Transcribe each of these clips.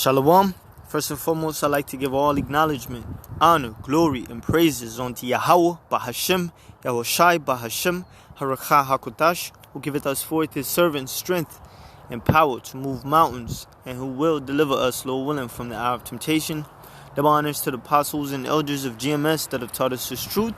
Shalom. First and foremost, I'd like to give all acknowledgement, honor, glory, and praises unto Yahweh, Bahashem, Yahushai, Bahashem, Harakha HaKodash, who giveth us forth his servants strength and power to move mountains, and who will deliver us, Lord willing, from the hour of temptation. Double honors to the apostles and elders of GMS that have taught us his truth.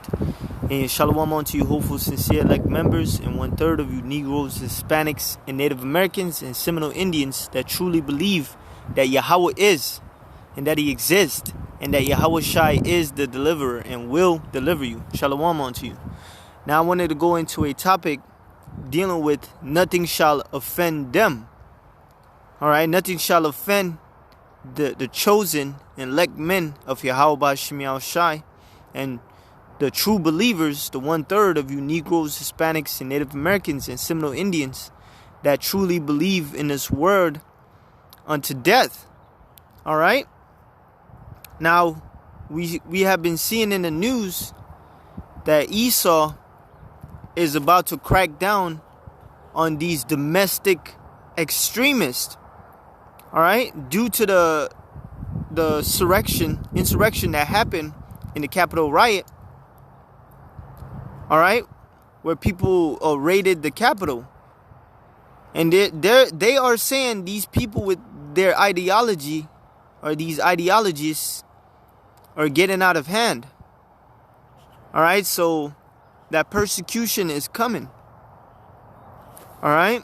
And shalom unto you, hopeful, sincere, elect members, and 1/3 of you Negroes, Hispanics, and Native Americans, and Seminole Indians that truly believe that Yahweh is, and that he exists, and that Yahweh Shai is the deliverer and will deliver you. Shalom unto you. Now I wanted to go into a topic dealing with nothing shall offend them. Alright, nothing shall offend the chosen and elect men of Yahweh Ba'Shem Shai, and the true believers, the 1/3 of you Negroes, Hispanics, and Native Americans, and Seminole Indians that truly believe in this word unto death. Alright? Now, we have been seeing in the news that Esau is about to crack down on these domestic extremists. Alright? Due to the insurrection that happened in the Capitol riot. Alright? Where people raided the Capitol. And they are saying these people with their ideology, or these ideologies, are getting out of hand. Alright, so that persecution is coming. Alright?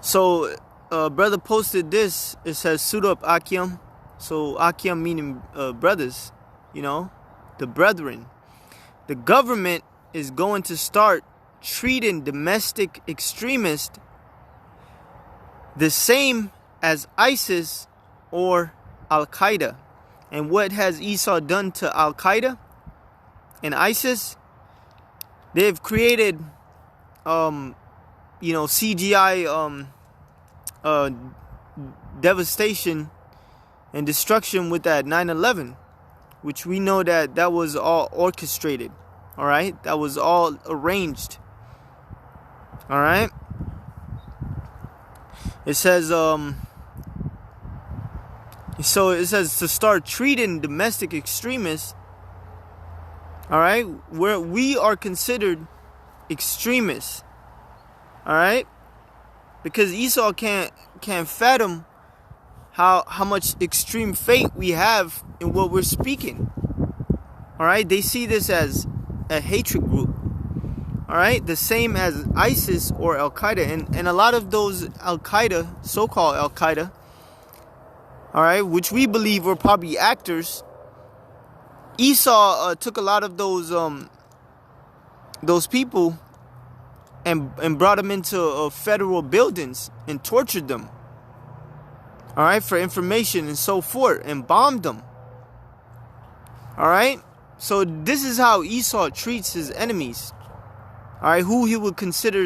So, brother posted this. It says, suit up, Akim. So, Akim meaning brothers, the brethren. The government is going to start treating domestic extremists the same as ISIS or Al-Qaeda. And what has Esau done to Al-Qaeda and ISIS? They've created, CGI devastation and destruction with that 9/11, which we know that was all orchestrated. All right, that was all arranged. All right. It says, so it says to start treating domestic extremists, all right, where we are considered extremists, all right, because Esau can't fathom how much extreme faith we have in what we're speaking. All right, they see this as a hatred group. All right, the same as ISIS or Al-Qaeda, and a lot of those Al-Qaeda, so-called Al-Qaeda, all right, which we believe were probably actors. Esau took a lot of those people and brought them into federal buildings and tortured them. All right, for information and so forth, and bombed them. All right, so this is how Esau treats his enemies. All right, who he would consider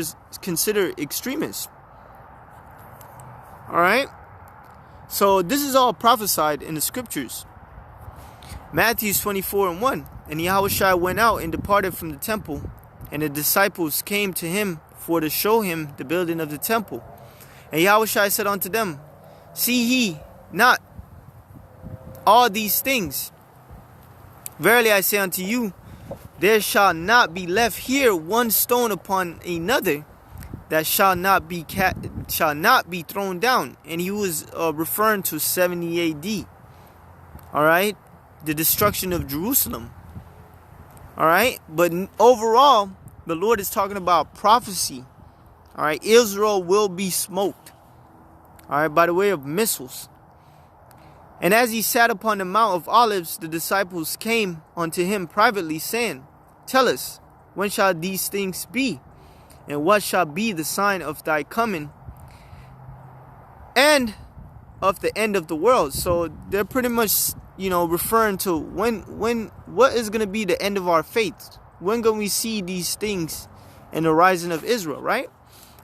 extremists. All right, so this is all prophesied in the scriptures. Matthew 24:1. And Yahushua went out and departed from the temple, and the disciples came to him for to show him the building of the temple. And Yahushua said unto them, see ye not all these things? Verily I say unto you, there shall not be left here one stone upon another that shall not be thrown down. And he was referring to 70 AD. All right, the destruction of Jerusalem. All right, but overall, the Lord is talking about prophecy. All right, Israel will be smoked. All right, by the way of missiles. And as he sat upon the Mount of Olives, the disciples came unto him privately, saying, tell us, when shall these things be? And what shall be the sign of thy coming and of the end of the world? So they're pretty much, referring to what is going to be the end of our faith? When can we see these things in the rising of Israel, right?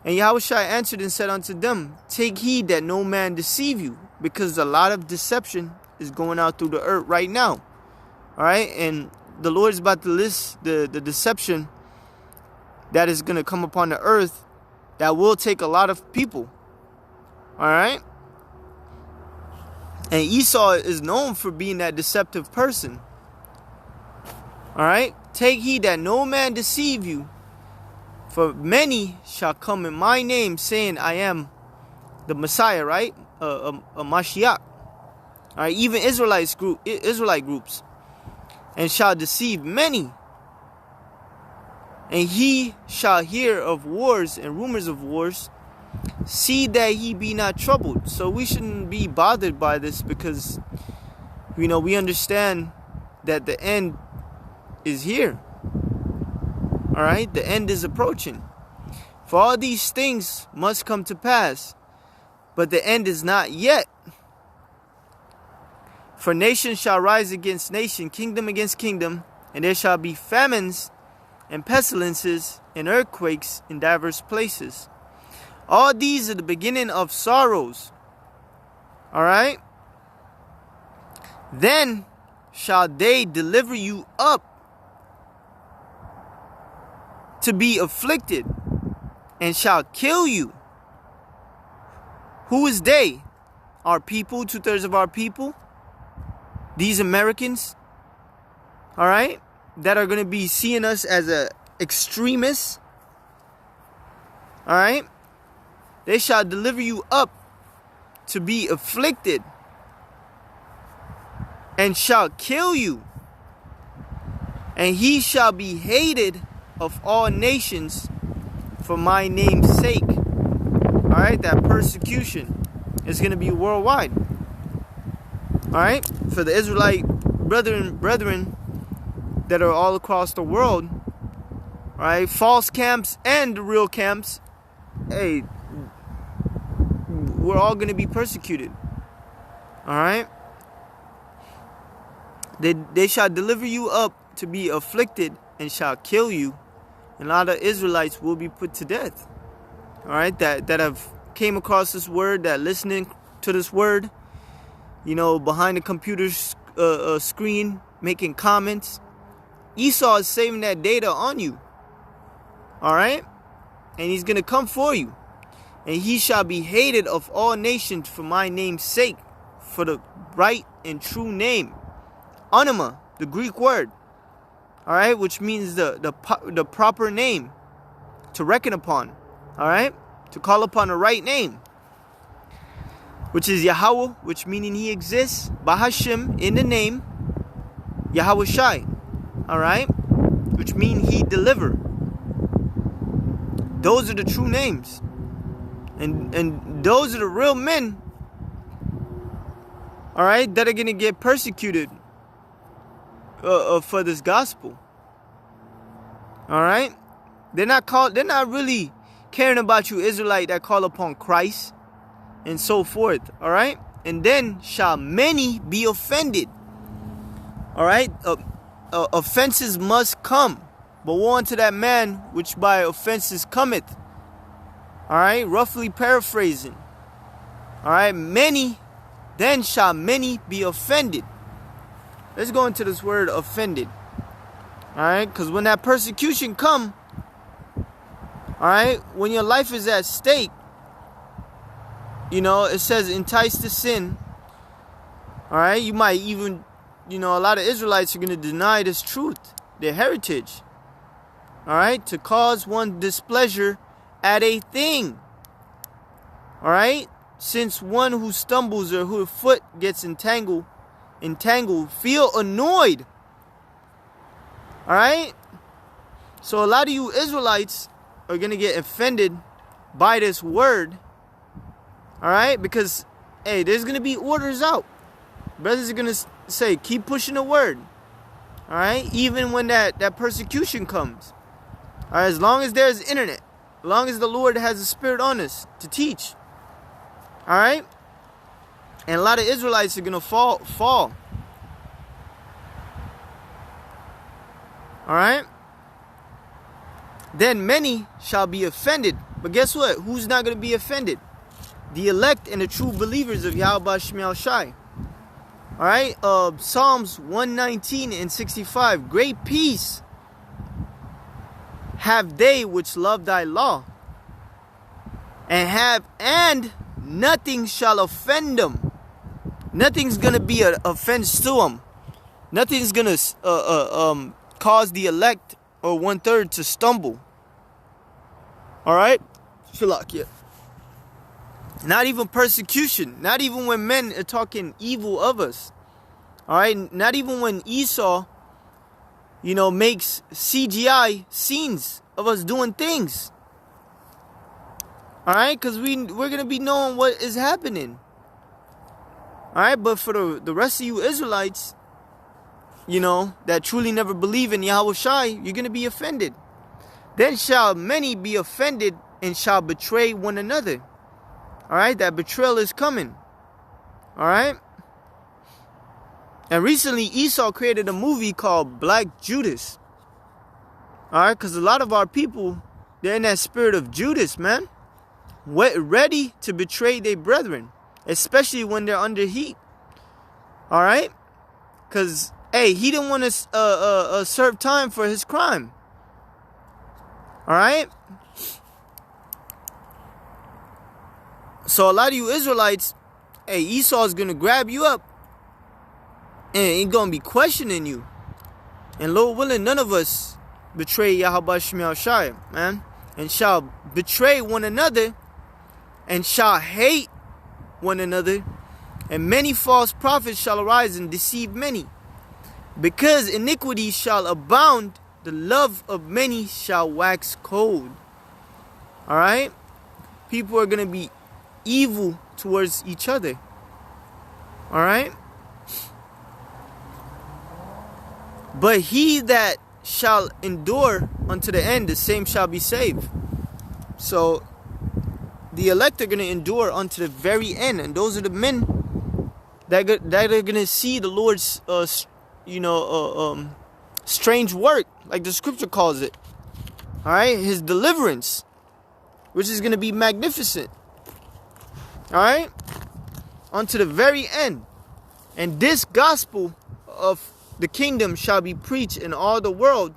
And Yahushua answered and said unto them, take heed that no man deceive you, because a lot of deception is going out through the earth right now. All right, and the Lord is about to list the deception that is going to come upon the earth that will take a lot of people. All right. And Esau is known for being that deceptive person. Alright? Take heed that no man deceive you. For many shall come in my name, saying, I am the Messiah, right? A Mashiach. Alright, even Israelite groups. And shall deceive many. And he shall hear of wars and rumors of wars. See that he be not troubled. So we shouldn't be bothered by this, because we understand that the end is here. Alright, the end is approaching. For all these things must come to pass, but the end is not yet. For nation shall rise against nation, kingdom against kingdom, and there shall be famines and pestilences and earthquakes in diverse places. All these are the beginning of sorrows. Alright? Then shall they deliver you up to be afflicted, and shall kill you. Who is they? Our people, 2/3 of our people. These Americans, alright, that are going to be seeing us as a extremists. Alright? They shall deliver you up to be afflicted, and shall kill you. And he shall be hated of all nations for my name's sake. Alright, that persecution is going to be worldwide. Alright, for the Israelite brethren that are all across the world. Alright, false camps and the real camps. Hey, we're all going to be persecuted. Alright. They shall deliver you up to be afflicted, and shall kill you. And a lot of Israelites will be put to death. Alright, that have came across this word, that listening to this word, behind the computer screen, making comments. Esau is saving that data on you. Alright? And he's going to come for you. And he shall be hated of all nations for my name's sake, for the right and true name. Onoma, the Greek word. Alright? Which means the proper name to reckon upon. Alright? To call upon the right name. Which is Yahweh, which meaning he exists. Bahashim, in the name. Yahweh Shai. Alright? Which means he deliver. Those are the true names. And those are the real men. Alright? That are going to get persecuted for this gospel. Alright? They're not really caring about you Israelite that call upon Christ. And so forth. Alright? And then shall many be offended. Alright? Offenses must come. But woe unto that man which by offenses cometh. Alright? Roughly paraphrasing. Alright? Then shall many be offended. Let's go into this word offended. Alright? Because when that persecution come, alright, when your life is at stake, it says entice to sin. Alright? You might even, a lot of Israelites are going to deny this truth, their heritage. Alright? To cause one displeasure at a thing. Alright? Since one who stumbles or whose foot gets entangled, feel annoyed. Alright? So a lot of you Israelites are going to get offended by this word. Alright? Because, hey, there's going to be orders out. Brothers are going to say, keep pushing the word. Alright? Even when that persecution comes. Alright? As long as there's internet. As long as the Lord has a spirit on us to teach. Alright? And a lot of Israelites are going to fall. Alright? Then many shall be offended. But guess what? Who's not going to be offended? The elect and the true believers of Yahweh Shemel Shai. Alright? Psalms 119 and 65. Great peace have they which love thy law. And nothing shall offend them. nothing's gonna be an offense to them. Nothing's gonna cause the elect or 1/3 to stumble. All right, Shalakia. Not even persecution. Not even when men are talking evil of us. All right, not even when Esau, makes CGI scenes of us doing things. All right, because we're gonna be knowing what is happening. All right, but for the rest of you Israelites, that truly never believe in Yahweh Shai, you're gonna be offended. Then shall many be offended and shall betray one another. All right, that betrayal is coming. All right. And recently Esau created a movie called Black Judas. All right, because a lot of our people, they're in that spirit of Judas, man. Ready to betray their brethren, especially when they're under heat. All right, because he didn't want to serve time for his crime. All right. So a lot of you Israelites, Esau is gonna grab you up, and he's gonna be questioning you. And Lord willing, none of us betray Yahweh Shemel Shai, man, and shall betray one another, and shall hate one another, and many false prophets shall arise and deceive many. Because iniquity shall abound, the love of many shall wax cold. All right? People are going to be evil towards each other. All right? But he that shall endure unto the end, the same shall be saved. So the elect are going to endure unto the very end. And those are the men that are going to see the Lord's, strange work, like the scripture calls it. All right? His deliverance, which is going to be magnificent. All right? Unto the very end. And this gospel of the kingdom shall be preached in all the world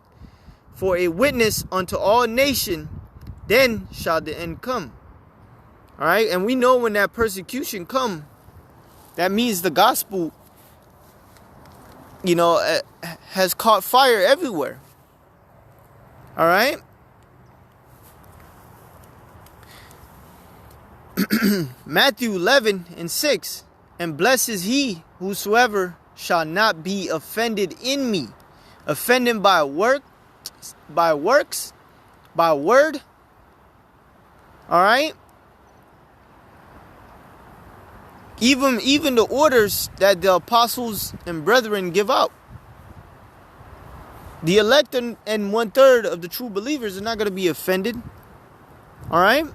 for a witness unto all nations. Then shall the end come. All right? And we know when that persecution come, that means the gospel, has caught fire everywhere. All right? Matthew 11:6. And blessed is he whosoever shall not be offended in me. Offended by works, by word. All right? Even the orders that the apostles and brethren give out. The elect and 1/3 of the true believers are not going to be offended. All right?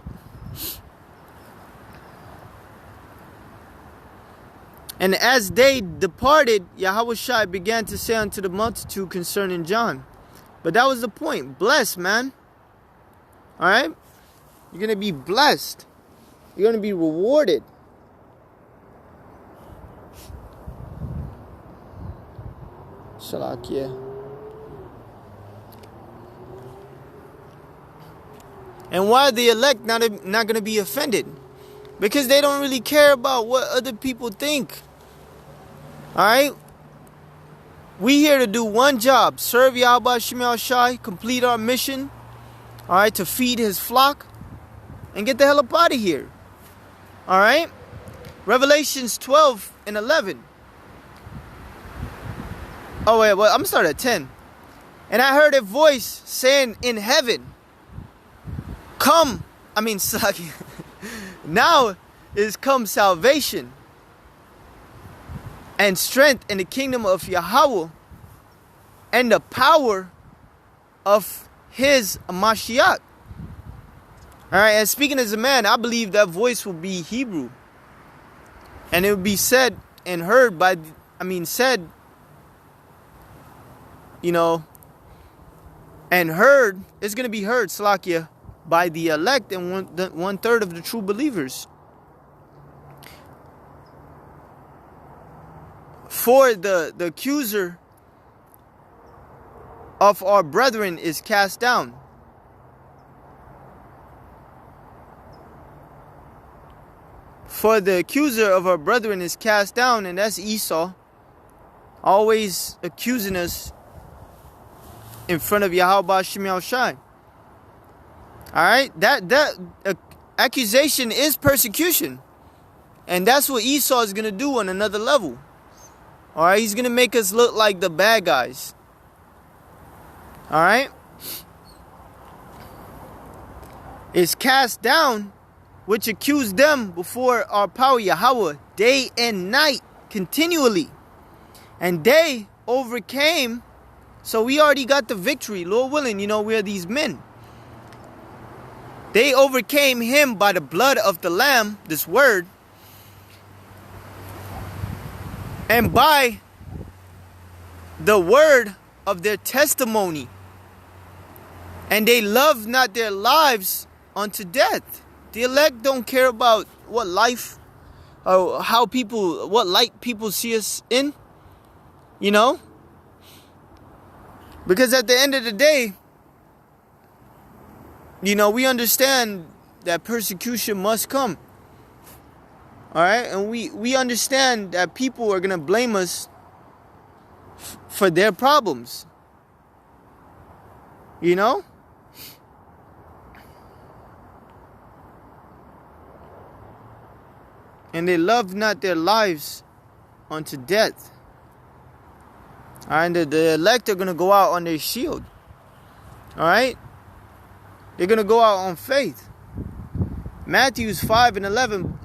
And as they departed, Yahweh Shai began to say unto the multitude concerning John. But that was the point. Blessed, man. All right? You're going to be blessed. You're going to be rewarded. Shalakia. And why the elect not going to be offended? Because they don't really care about what other people think. All right? We here to do one job. Serve Yahweh Shemel Shai. Complete our mission. All right? To feed his flock. And get the hell up out of here. All right? Revelations 12:11. Oh, wait. Well, I'm going to start at 10. And I heard a voice saying in heaven, come. Now is come salvation and strength in the kingdom of Yahweh and the power of his Mashiach. All right, and speaking as a man, I believe that voice will be Hebrew. And it will be said and heard by, and heard, it's going to be heard, Salakia, by the elect and 1/3 of the true believers. For the accuser of our brethren is cast down. For the accuser of our brethren is cast down, and that's Esau, always accusing us in front of Yahweh Shemi Shai. Alright? That accusation is persecution. And that's what Esau is going to do on another level. Alright? He's going to make us look like the bad guys. Alright? It's cast down, which accused them before our power Yahweh day and night continually. And they overcame. So we already got the victory. Lord willing, we are these men. They overcame him by the blood of the Lamb, this word, and by the word of their testimony. And they loved not their lives unto death. The elect don't care about what life or what light people see us in. Because at the end of the day, we understand that persecution must come. Alright? And we understand that people are going to blame us for their problems. And they love not their lives unto death. And the elect are going to go out on their shield. Alright? They're going to go out on faith. Matthew 5:11.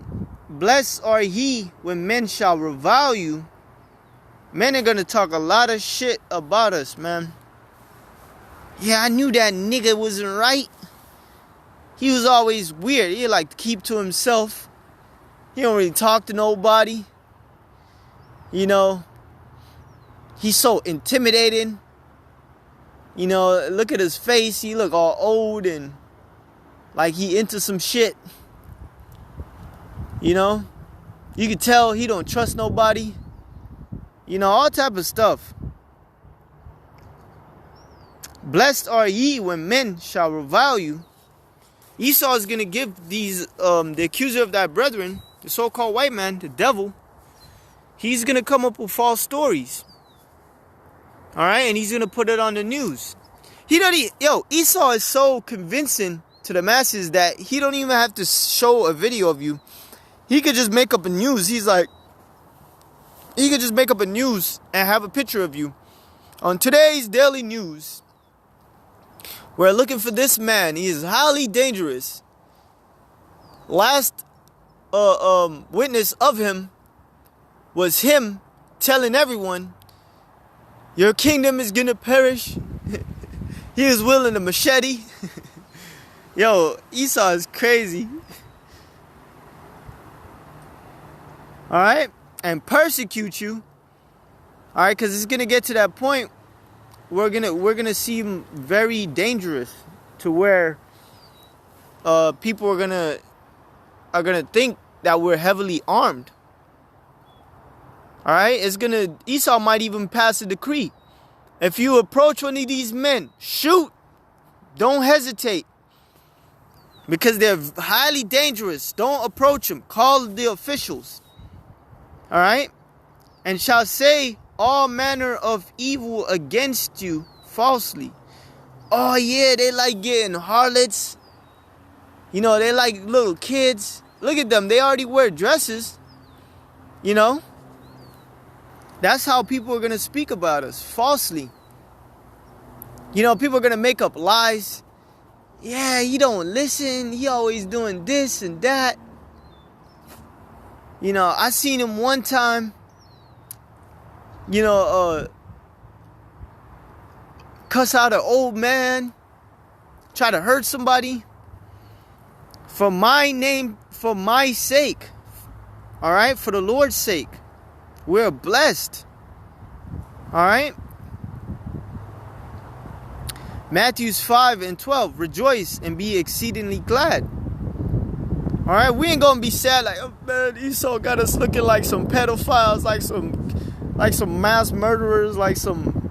Blessed are ye when men shall revile you. Men are going to talk a lot of shit about us, man. Yeah, I knew that nigga wasn't right. He was always weird. He like to keep to himself. He don't really talk to nobody. He's so intimidating. Look at his face. He look all old and like he into some shit. You can tell he don't trust nobody. All type of stuff. Blessed are ye when men shall revile you. Esau is going to give these, the accuser of thy brethren, the so-called white man, the devil, he's going to come up with false stories. Alright? And he's going to put it on the news. Esau is so convincing to the masses that he don't even have to show a video of you. He could just make up a news. He could just make up a news and have a picture of you. On today's daily news, we're looking for this man. He is highly dangerous. Last witness of him was him telling everyone, your kingdom is gonna perish. He was wielding a machete. Esau is crazy. Alright? And persecute you. Alright, because it's gonna get to that point. We're gonna see him very dangerous to where people are gonna think that we're heavily armed. Alright? Esau might even pass a decree. If you approach one of these men, shoot. Don't hesitate. Because they're highly dangerous. Don't approach them. Call the officials. Alright? And shall say all manner of evil against you falsely. Oh yeah, they like getting harlots. They like little kids. Look at them. They already wear dresses. That's how people are going to speak about us. Falsely. People are going to make up lies. Yeah, he don't listen. He always doing this and that. I seen him one time. Cuss out an old man. Try to hurt somebody. For my name, for my sake. Alright? For the Lord's sake. We're blessed. Alright? Matthew 5:12. Rejoice and be exceedingly glad. Alright? We ain't gonna be sad like, oh man, Esau got us looking like some pedophiles, like some mass murderers, like some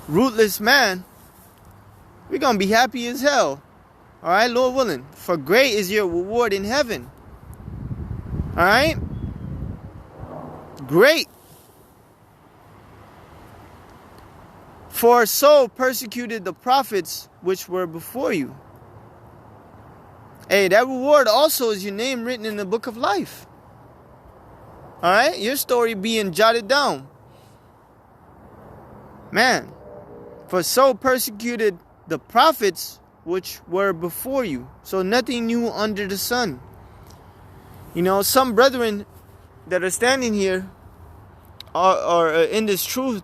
ruthless man. We're gonna be happy as hell. Alright, Lord willing. For great is your reward in heaven. Alright? Great. For so persecuted the prophets which were before you. Hey, that reward also is your name written in the book of life. Alright? Your story being jotted down. Man. For so persecuted the prophets which were before you. So nothing new under the sun. You know, some brethren that are standing here are in this truth.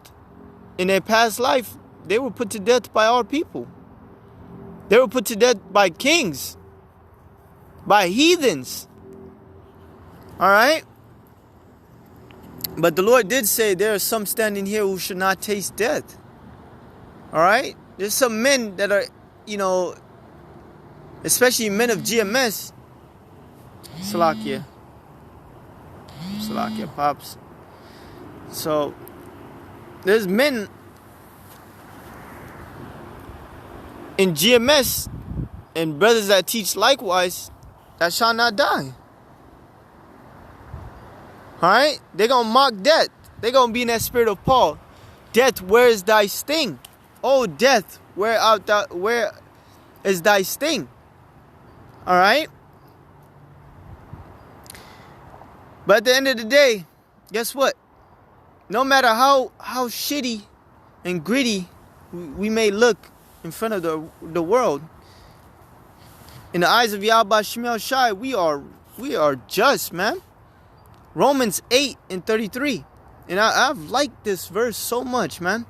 In their past life, they were put to death by our people. They were put to death by kings. By heathens. Alright? But the Lord did say there are some standing here who should not taste death. Alright? There's some men that are, you know, especially men of GMS. Salakia, Pops. So, there's men in GMS and brothers that teach likewise that shall not die. Alright? They're going to mock death. They're going to be in that spirit of Paul. Death, where is thy sting? Oh, death, where is thy sting? Alright? But at the end of the day, guess what? No matter how shitty and gritty we may look in front of the world, in the eyes of Yahweh Shemel Shai, we are just, man. Romans 8:33. And I've liked this verse so much, man.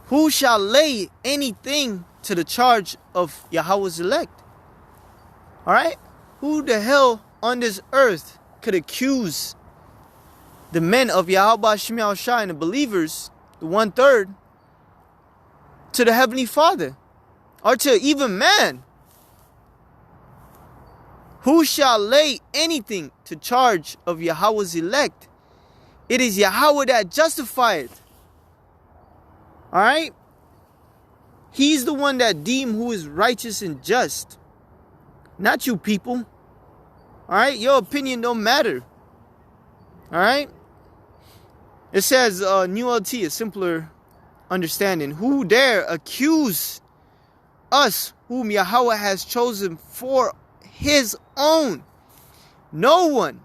Who shall lay anything to the charge of Yahweh's elect? Alright? Who the hell on this earth could accuse the men of Yahweh Shemel Shai and the believers, the 1/3, to the Heavenly Father? Or to even man? Who shall lay anything to charge of Yahweh's elect? It is Yahweh that justifieth. Alright? He's the one that deem who is righteous and just. Not you people. Alright? Your opinion don't matter. Alright? It says, New LT, a simpler understanding. Who dare accuse us whom Yahweh has chosen for his own? No one.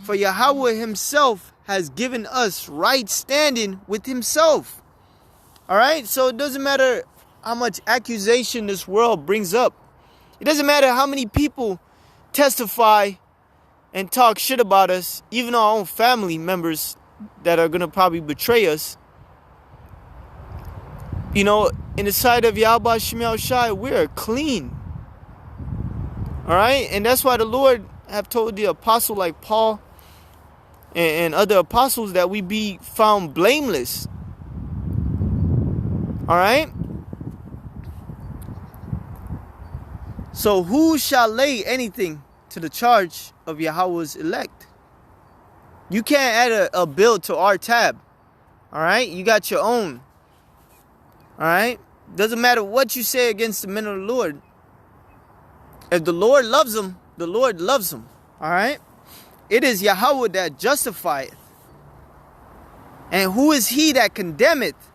For Yahweh himself has given us right standing with himself. Alright? So it doesn't matter how much accusation this world brings up. It doesn't matter how many people testify and talk shit about us, even our own family members that are going to probably betray us. You know, in the sight of Yahweh Shemel Shai, we are clean. Alright? And that's why the Lord have told the apostle like Paul and other apostles that we be found blameless. Alright? So who shall lay anything to the charge of Yahweh's elect? You can't add a bill to our tab. Alright? You got your own. Alright? Doesn't matter what you say against the men of the Lord. If the Lord loves them, the Lord loves them. Alright? It is Yahweh that justifieth. And who is he that condemneth?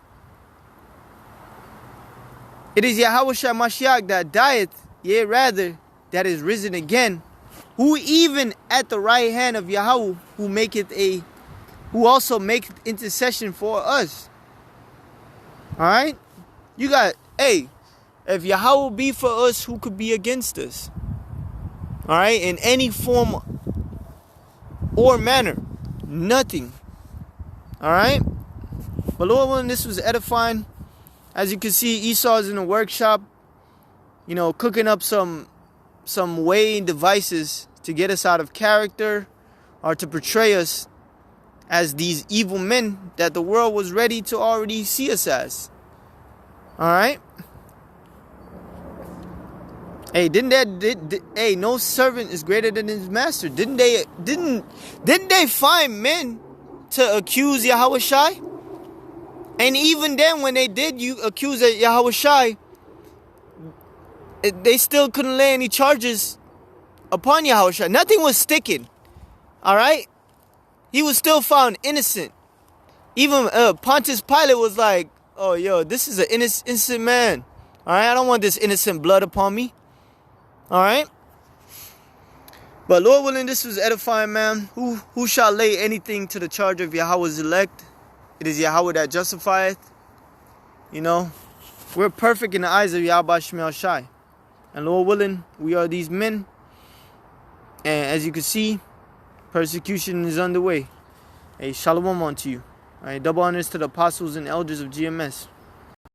It is Yahweh Shamashiach that dieth, yea rather, that is risen again. Who even at the right hand of Yahweh, who also maketh intercession for us. Alright? You got, hey, if Yahweh be for us, who could be against us? Alright? In any form or manner. Nothing. Alright? But Lord willing, this was edifying. As you can see, Esau's in the workshop, you know, cooking up some weighing devices to get us out of character or to portray us as these evil men that the world was ready to already see us as. Alright? Hey, hey, no servant is greater than his master. Didn't they find men to accuse Yahweh Shai? And even then, when they did accuse Yahweh Shai, they still couldn't lay any charges upon Yahushua. Nothing was sticking. Alright? He was still found innocent. Even Pontius Pilate was like, oh, yo, this is an innocent man. Alright? I don't want this innocent blood upon me. Alright? But Lord willing, this was edifying, man. Who shall lay anything to the charge of Yahweh's elect? It is Yahweh that justifieth. You know, we're perfect in the eyes of Yahweh Shemel Shai. And Lord willing, we are these men. And as you can see, persecution is underway. Hey, shalom unto you. All right, double honors to the apostles and elders of GMS.